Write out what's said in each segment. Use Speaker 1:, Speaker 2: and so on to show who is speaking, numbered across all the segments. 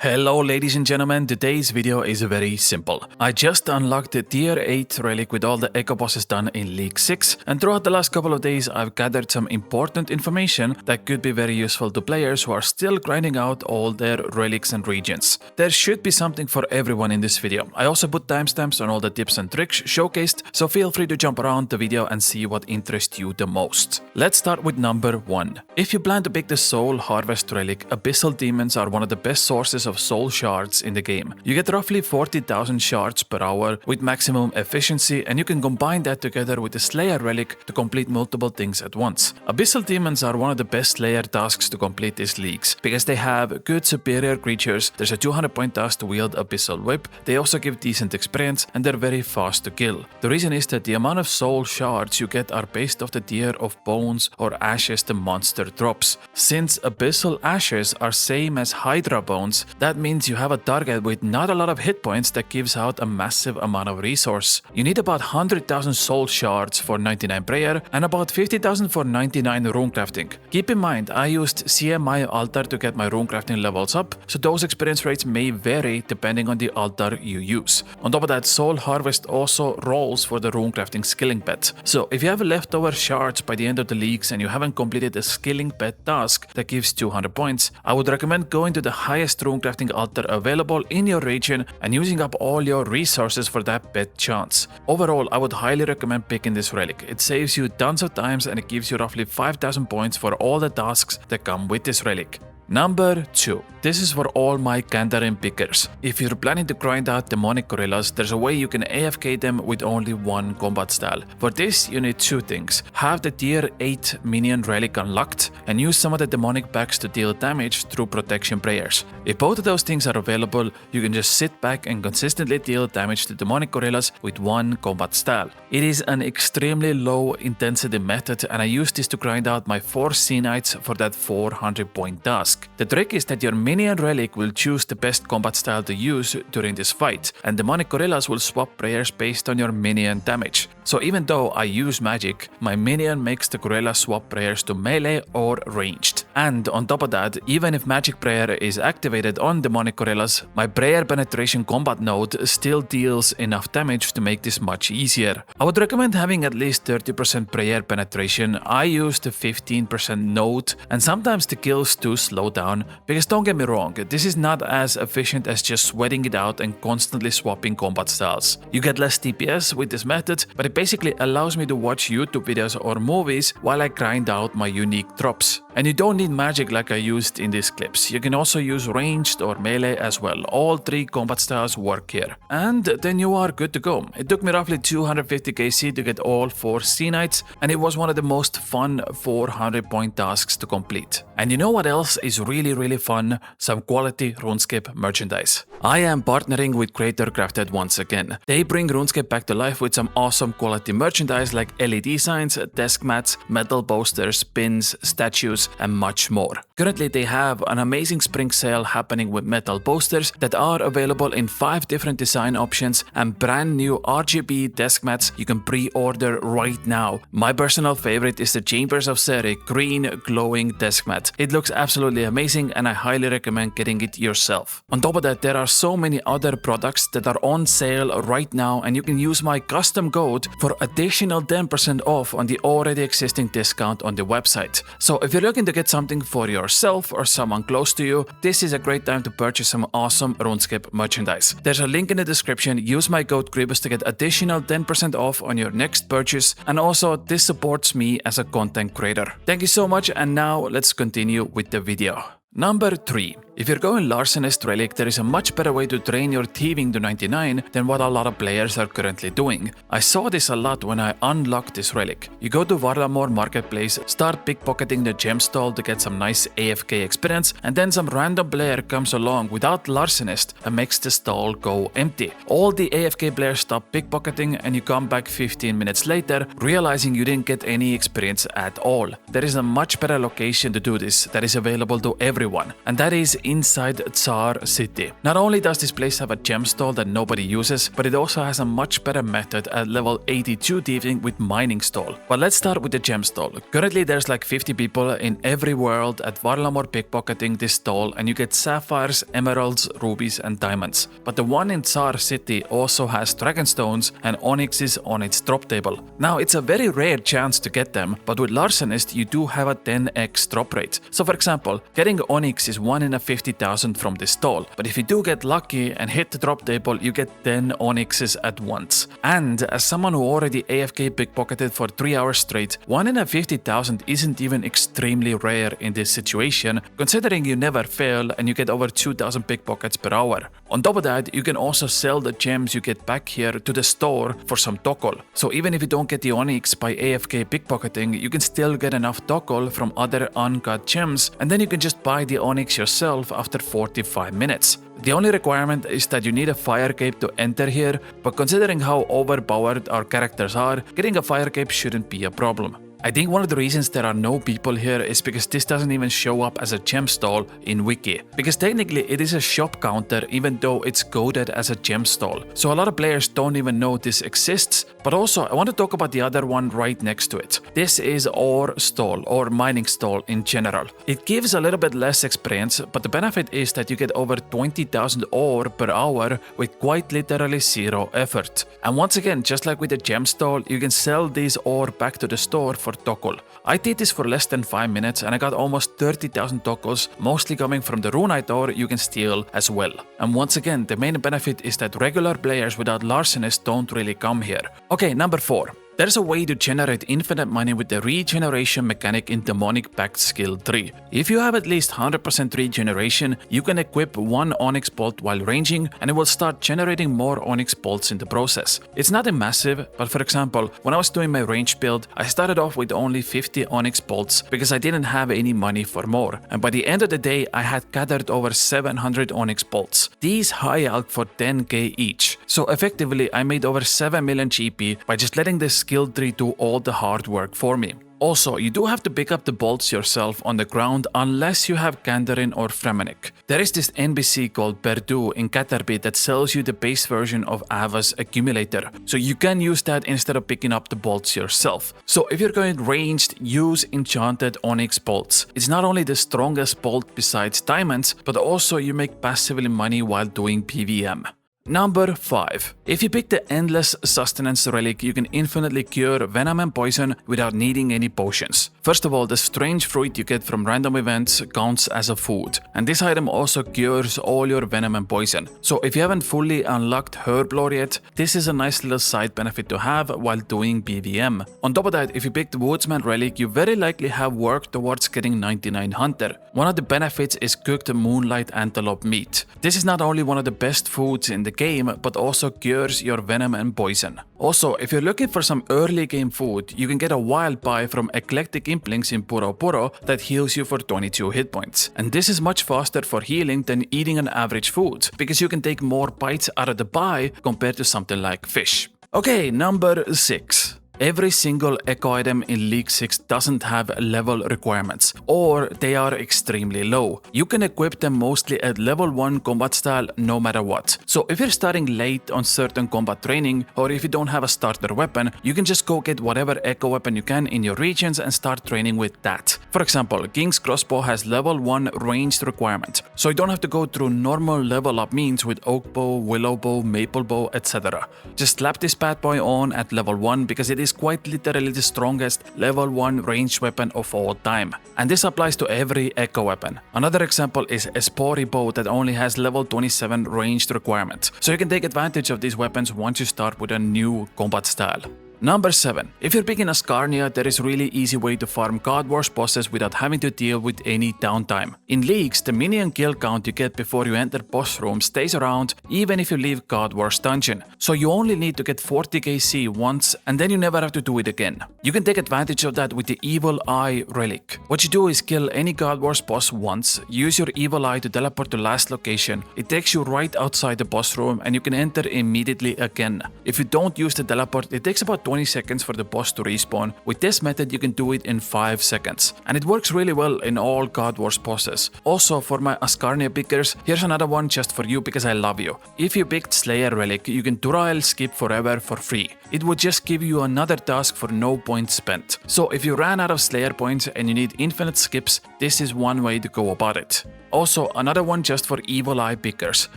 Speaker 1: Hello ladies and gentlemen, today's video is very simple. I just unlocked the tier 8 relic with all the echo bosses done in League 6, and throughout the last couple of days I've gathered some important information that could be very useful to players who are still grinding out all their relics and regions. There should be something for everyone in this video. I also put timestamps on all the tips and tricks showcased, so feel free to jump around the video and see what interests you the most. Let's start with number 1. If you plan to pick the Soul Harvest relic, Abyssal Demons are one of the best sources of soul shards in the game. You get roughly 40,000 shards per hour with maximum efficiency, and you can combine that together with the Slayer relic to complete multiple things at once. Abyssal Demons are one of the best Slayer tasks to complete these leagues because they have good superior creatures. There's a 200 point task to wield Abyssal Whip. They also give decent experience and they're very fast to kill. The reason is that the amount of soul shards you get are based off the tier of bones or ashes the monster drops. Since Abyssal Ashes are same as Hydra bones, that means you have a target with not a lot of hit points that gives out a massive amount of resource. You need about 100,000 soul shards for 99 prayer and about 50,000 for 99 runecrafting. Keep in mind, I used CMI altar to get my runecrafting levels up, so those experience rates may vary depending on the altar you use. On top of that, Soul Harvest also rolls for the runecrafting skilling pet. So if you have leftover shards by the end of the leagues and you haven't completed a skilling pet task that gives 200 points, I would recommend going to the highest runecrafting altar available in your region and using up all your resources for that pet chance. Overall, I would highly recommend picking this relic. It saves you tons of times and it gives you roughly 5,000 points for all the tasks that come with this relic. Number 2. This is for all my Kandarin pickers. If you're planning to grind out demonic gorillas, there's a way you can AFK them with only one combat style. For this, you need two things. Have the tier 8 minion relic unlocked and use some of the demonic packs to deal damage through protection prayers. If both of those things are available, you can just sit back and consistently deal damage to demonic gorillas with one combat style. It is an extremely low intensity method, and I use this to grind out my 4 Sea Knights for that 400 point task. The trick is that your minion relic will choose the best combat style to use during this fight, and demonic gorillas will swap prayers based on your minion damage. So even though I use magic, my minion makes the gorilla swap prayers to melee or ranged. And on top of that, even if magic prayer is activated on demonic gorillas, my prayer penetration combat node still deals enough damage to make this much easier. I would recommend having at least 30% prayer penetration. I use the 15% node, and sometimes the kills do slow down, because don't get me wrong, this is not as efficient as just sweating it out and constantly swapping combat styles. You get less DPS with this method, but it basically allows me to watch YouTube videos or movies while I grind out my unique drops. And you don't need magic like I used in these clips. You can also use ranged or melee as well. All 3 combat styles work here. And then you are good to go. It took me roughly 250 KC to get all 4 Sea Knights, and it was one of the most fun 400 point tasks to complete. And you know what else is really fun? Some quality RuneScape merchandise. I am partnering with Creator Crafted once again. They bring RuneScape back to life with some awesome quality merchandise like LED signs, desk mats, metal posters, pins, statues, and much more. Currently they have an amazing spring sale happening with metal posters that are available in 5 different design options and brand new RGB desk mats you can pre-order right now. My personal favorite is the Chambers of Seri green glowing desk mat. It looks absolutely amazing and I highly recommend getting it yourself. On top of that, there are so many other products that are on sale right now, and you can use my custom code for additional 10% off on the already existing discount on the website. So if you're looking to get something for yourself or someone close to you, this is a great time to purchase some awesome RuneScape merchandise. There's a link in the description. Use my code Kriibus to get additional 10% off on your next purchase, and also this supports me as a content creator. Thank you so much, and now let's continue with the video. Number 3. If you're going LARCANIST relic, there is a much better way to train your thieving to 99 than what a lot of players are currently doing. I saw this a lot when I unlocked this relic. You go to Varlamore Marketplace, start pickpocketing the gem stall to get some nice AFK experience, and then some random player comes along without LARCANIST and makes the stall go empty. All the AFK players stop pickpocketing and you come back 15 minutes later, realizing you didn't get any experience at all. There is a much better location to do this that is available to everyone, and that is inside ZEAH City. Not only does this place have a gem stall that nobody uses, but it also has a much better method at level 82 thieving with mining stall. But let's start with the gem stall. Currently there's like 50 people in every world at Varlamore pickpocketing this stall, and you get sapphires, emeralds, rubies and diamonds. But the one in ZEAH City also has dragonstones and onyxes on its drop table. Now it's a very rare chance to get them, but with LARCANIST you do have a 10x drop rate. So for example, getting onyx is 1 in a 50,000 from this stall, but if you do get lucky and hit the drop table, you get 10 onyxes at once. And as someone who already AFK pickpocketed for 3 hours straight, 1 in a 50,000 isn't even extremely rare in this situation, considering you never fail and you get over 2,000 pickpockets per hour. On top of that, you can also sell the gems you get back here to the store for some tokol. So even if you don't get the onyx by AFK pickpocketing, you can still get enough tokol from other uncut gems, and then you can just buy the onyx yourself after 45 minutes. The only requirement is that you need a fire cape to enter here, but considering how overpowered our characters are, getting a fire cape shouldn't be a problem. I think one of the reasons there are no people here is because this doesn't even show up as a gem stall in Wiki. Because technically it is a shop counter even though it's coded as a gem stall. So a lot of players don't even know this exists. But also I want to talk about the other one right next to it. This is ore stall or mining stall in general. It gives a little bit less experience, but the benefit is that you get over 20,000 ore per hour with quite literally zero effort. And once again, just like with the gem stall, you can sell these ore back to the store for tokol. I did this for less than 5 minutes and I got almost 30,000 tokols, mostly coming from the runite ore you can steal as well. And once again, the main benefit is that regular players without LARCANIST don't really come here. Okay, number 4. There's a way to generate infinite money with the regeneration mechanic in Demonic Pact Skill 3. If you have at least 100% regeneration, you can equip one onyx bolt while ranging and it will start generating more onyx bolts in the process. It's not massive, but for example, when I was doing my range build, I started off with only 50 onyx bolts because I didn't have any money for more. And by the end of the day, I had gathered over 700 onyx bolts. These high out for 10k each. So effectively, I made over 7 million GP by just letting this skill tree do all the hard work for me. Also, you do have to pick up the bolts yourself on the ground unless you have Kandarin or Fremennik. There is this NPC called Perdue in Caterpie that sells you the base version of Ava's accumulator, so you can use that instead of picking up the bolts yourself. So if you're going ranged, use enchanted onyx bolts. It's not only the strongest bolt besides diamonds, but also you make passively money while doing PVM. Number 5. If you pick the Endless Sustenance relic, you can infinitely cure venom and poison without needing any potions. First of all, the strange fruit you get from random events counts as a food, and this item also cures all your venom and poison. So if you haven't fully unlocked herb lore yet, this is a nice little side benefit to have while doing PVM. On top of that, if you pick the Woodsman relic, you very likely have worked towards getting 99 Hunter. One of the benefits is cooked moonlight antelope meat. This is not only one of the best foods in the game, but also cures your venom and poison. Also, if you're looking for some early game food, you can get a wild pie from Eclectic Implings in Puro Puro that heals you for 22 hit points. And this is much faster for healing than eating an average food, because you can take more bites out of the pie compared to something like fish. Okay, number 6. Every single echo item in League 6 doesn't have level requirements, or they are extremely low. You can equip them mostly at level 1 combat style no matter what. So if you're starting late on certain combat training, or if you don't have a starter weapon, you can just go get whatever echo weapon you can in your regions and start training with that. For example, King's Crossbow has level 1 ranged requirement, so you don't have to go through normal level up means with Oak Bow, Willow Bow, Maple Bow, etc. Just slap this bad boy on at level 1 because it is quite literally the strongest level 1 ranged weapon of all time. And this applies to every echo weapon. Another example is a Spory Bow that only has level 27 ranged requirement. So you can take advantage of these weapons once you start with a new combat style. Number 7. If you're picking Ascarnia, there is really easy way to farm God Wars bosses without having to deal with any downtime. In Leagues, the minion kill count you get before you enter boss room stays around even if you leave God Wars dungeon. So you only need to get 40 KC once and then you never have to do it again. You can take advantage of that with the Evil Eye relic. What you do is kill any God Wars boss once, use your Evil Eye to teleport to last location. It takes you right outside the boss room and you can enter immediately again. If you don't use the teleport, it takes about 20 seconds for the boss to respawn. With this method you can do it in 5 seconds. And it works really well in all God Wars bosses. Also for my Ascarnia pickers, here's another one just for you because I love you. If you picked Slayer Relic, you can Durael skip forever for free. It would just give you another task for no points spent. So if you ran out of Slayer points and you need infinite skips, this is one way to go about it. Also, another one just for Evil Eye pickers.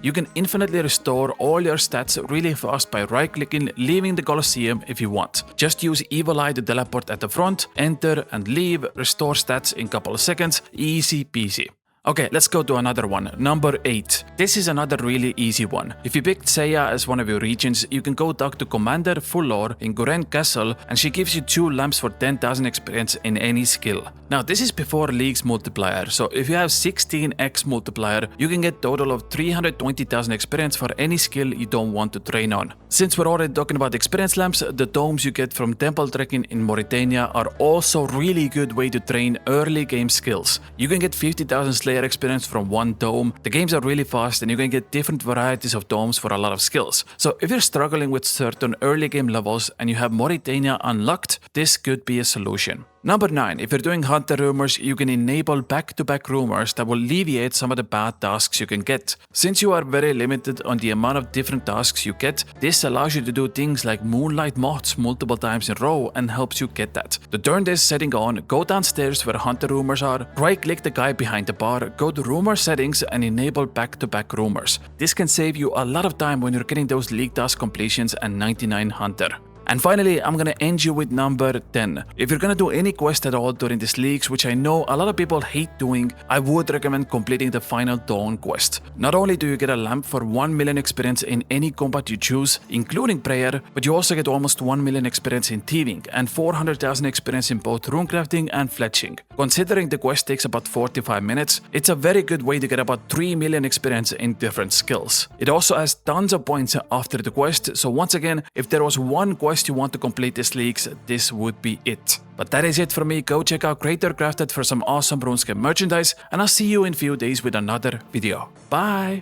Speaker 1: You can infinitely restore all your stats really fast by right-clicking, leaving the Colosseum if you want. Just use Evil Eye to teleport at the front, enter and leave, restore stats in a couple of seconds, easy peasy. Okay, let's go to another one, number 8. This is another really easy one. If you picked ZEAH as one of your regions, you can go talk to Commander Fullor in Guren Castle and she gives you 2 lamps for 10,000 experience in any skill. Now this is before League's multiplier, so if you have 16x multiplier, you can get total of 320,000 experience for any skill you don't want to train on. Since we're already talking about experience lamps, the domes you get from temple trekking in MORYTANIA are also really good way to train early game skills. You can get 50,000 Slayer experience from one dome. The games are really fast and you can get different varieties of domes for a lot of skills. So if you're struggling with certain early game levels and you have MORYTANIA unlocked, this could be a solution. Number 9. If you're doing Hunter rumors, you can enable back-to-back rumors that will alleviate some of the bad tasks you can get. Since you are very limited on the amount of different tasks you get, this allows you to do things like Moonlight Moths multiple times in a row and helps you get that. To turn this setting on, go downstairs where Hunter rumors are, right-click the guy behind the bar, go to rumor settings and enable back-to-back rumors. This can save you a lot of time when you're getting those league task completions and 99 Hunter. And finally, I'm gonna end you with number 10. If you're gonna do any quest at all during these leagues, which I know a lot of people hate doing, I would recommend completing the Final Dawn quest. Not only do you get a lamp for 1 million experience in any combat you choose, including prayer, but you also get almost 1 million experience in thieving and 400,000 experience in both runecrafting and fletching. Considering the quest takes about 45 minutes, it's a very good way to get about 3 million experience in different skills. It also has tons of points after the quest, so once again, if there was one quest you want to complete this leagues, this would be it. But that is it for me. Go check out Creator Crafted for some awesome RuneScape merchandise, and I'll see you in a few days with another video. Bye!